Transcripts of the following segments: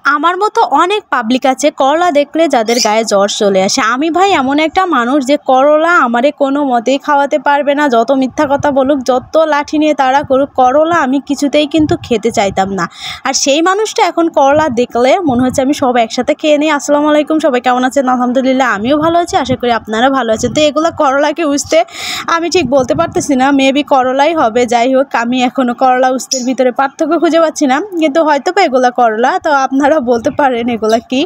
আমার মতো অনেক পাবলিক আছে করলা দেখলে যাদের গায়ে জ্বর চলে আসে। আমি ভাই এমন একটা মানুষ যে করলা আমারে কোনো মতেই খাওয়াতে পারবে না, যত মিথ্যা কথা বলুক, যত লাঠি নিয়ে তাড়া করুক, করলা আমি কিছুতেই কিন্তু খেতে চাইতাম না। আর সেই মানুষটা এখন করলা দেখলে মনে হচ্ছে আমি সব একসাথে খেয়ে নিই। আসসালামু আলাইকুম, সবাই কেমন আছেন? আলহামদুলিল্লাহ আমিও ভালো আছি, আশা করি আপনারা ভালো আছেন। তো এগুলো করলাকে উঠতে আমি ঠিক বলতে পারতেছি না, মেবি করলাই হবে। যাই হোক, আমি এখনও করলা উস্তের ভিতরে পার্থক্য খুঁজে পাচ্ছি না, কিন্তু হয়তো বা এগুলো করলা। তো আপনারা বলতে পারেন এগুলা কি।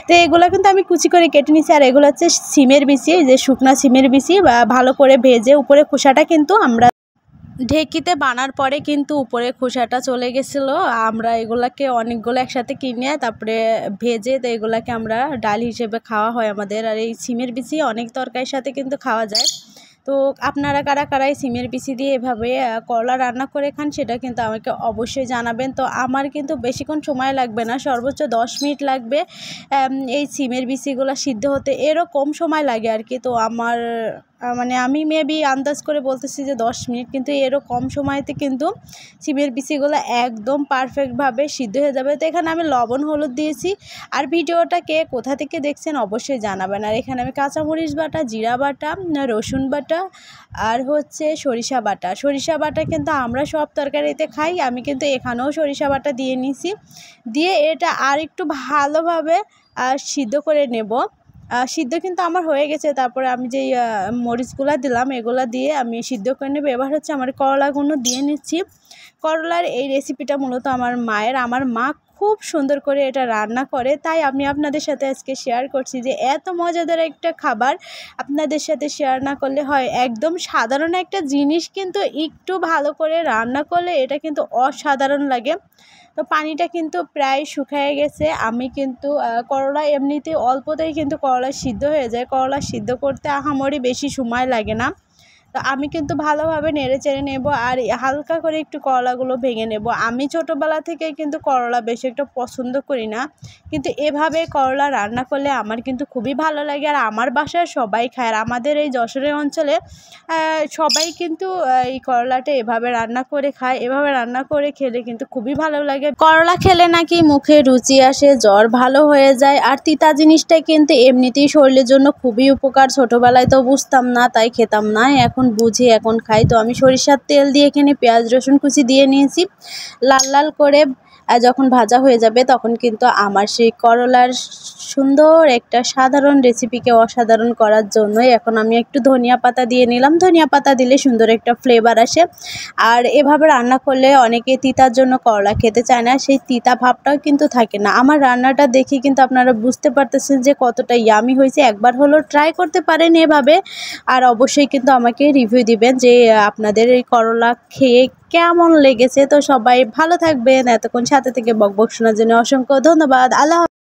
তো এগুলা কিন্তু আমি কুচি করে কেটে নিচ্ছি। আর এগুলো হচ্ছে সিমের বিচি, যে শুকনা সিমের বিচি, ভালো করে ভেজে উপরে খোসাটা কিন্তু আমরা ঢেকিতে বানার পরে কিন্তু উপরে খোসাটা চলে গেছিলো। আমরা এগুলাকে অনেকগুলো একসাথে কিনে তারপরে ভেজে, তো এগুলাকে আমরা ডাল হিসেবে খাওয়া হয় আমাদের। আর এই সিমের বিচি অনেক তরকারির সাথে কিন্তু খাওয়া যায়। তো আপনারা কারা কারা এই সিমের বিচি দিয়ে এভাবে করলা রান্না করে খান সেটা কিন্তু আমাকে অবশ্যই জানাবেন। তো আমার কিন্তু বেশিক্ষণ সময় লাগবে না, সর্বোচ্চ 10 মিনিট লাগবে এই সিমের বিচিগুলো সিদ্ধ হতে, এরও কম সময় লাগে আর কি। তো আমার মানে আমি মেবি আন্দাজ করে বলতেছি যে 10 মিনিট, কিন্তু এরও কম সময়তে কিন্তু সিমের বিচিগুলো একদম পারফেক্টভাবে সিদ্ধ হয়ে যাবে। তো এখানে আমি লবণ হলুদ দিয়েছি। আর ভিডিওটা কে কোথা থেকে দেখছেন অবশ্যই জানাবেন। আর এখানে আমি কাঁচামরিচ বাটা, জিরা বাটা, রসুন বাটা আর হচ্ছে সরিষা বাটা। সরিষা বাটা কিন্তু আমরা সব তরকারিতে খাই, আমি কিন্তু এখানেও সরিষা বাটা দিয়ে নিছি। দিয়ে এটা আর একটু ভালোভাবে সিদ্ধ করে নেব। সিদ্ধ কিন্তু আমার হয়ে গেছে। তারপরে আমি যেই মরিচগুলা দিলাম এগুলা দিয়ে আমি সিদ্ধ করে নেব। এবার হচ্ছে আমার করলাগুলো দিয়ে নিচ্ছি। করলার এই রেসিপিটা মূলত আমার মায়ের, আমার মা খুব সুন্দর করে এটা রান্না করে, তাই আমি আপনাদের সাথে আজকে শেয়ার করছি যে এত মজাদার একটা খাবার আপনাদের সাথে শেয়ার না করলে হয়। একদম সাধারণ একটা জিনিস কিন্তু একটু ভালো করে রান্না করলে এটা কিন্তু অসাধারণ লাগে। তো পানিটা কিন্তু প্রায় শুকিয়ে গেছে। আমি কিন্তু করলা এমনিতে অল্পতেই কিন্তু করলা সিদ্ধ হয়ে যায়। করলা সিদ্ধ করতে আহামরি বেশি সময় লাগে না। তো আমি কিন্তু ভালোভাবে নেড়ে চেড়ে নেব আর হালকা করে একটু করলাগুলো ভেঙে নেব। আমি ছোটোবেলা থেকেই কিন্তু করলা বেশি একটা পছন্দ করি না, কিন্তু এভাবে করলা রান্না করলে আমার কিন্তু খুবই ভালো লাগে। আর আমার বাসায় সবাই খায়। আর আমাদের এই যশোরের অঞ্চলে সবাই কিন্তু এই করলাটা এভাবে রান্না করে খায়। এভাবে রান্না করে খেলে কিন্তু খুবই ভালো লাগে। করলা খেলে নাকি মুখে রুচি আসে, জ্বর ভালো হয়ে যায়। আর তিতা জিনিসটা কিন্তু এমনিতেই শরীরের জন্য খুবই উপকার। ছোটোবেলায় তো বুঝতাম না, তাই খেতাম না, এখন বুঝি, এখন খাই। তো আমি সরিষার তেল দিয়ে এখানে পেঁয়াজ রসুন কুচি দিয়ে নিয়েছি। লাল লাল করে যখন ভাজা হয়ে যাবে তখন কিন্তু আমার সেই করলার সুন্দর একটা সাধারণ রেসিপিকে অসাধারণ করার জন্যই এখন আমি একটু ধনিয়া পাতা দিয়ে নিলাম। ধনিয়া পাতা দিলে সুন্দর একটা ফ্লেভার আসে। আর এভাবে রান্না করলে অনেকে তিতার জন্য করলা খেতে চায় না, সেই তিতা ভাবটাও কিন্তু থাকে না। আমার রান্নাটা দেখে কিন্তু আপনারা বুঝতে পারতেছেন যে কতটা ইয়ামি হয়েছে। একবার হলো ট্রাই করতে পারেন এভাবে, আর অবশ্যই কিন্তু আমাকে রিভিউ দিবেন যে আপনাদের এই করলা খেয়ে কেমন লেগেছে। তো সবাই ভালো থাকবেন। এতক্ষণ সাথে থেকে বকবক শোনার জন্য অসংখ্য ধন্যবাদ। আল্লাহ।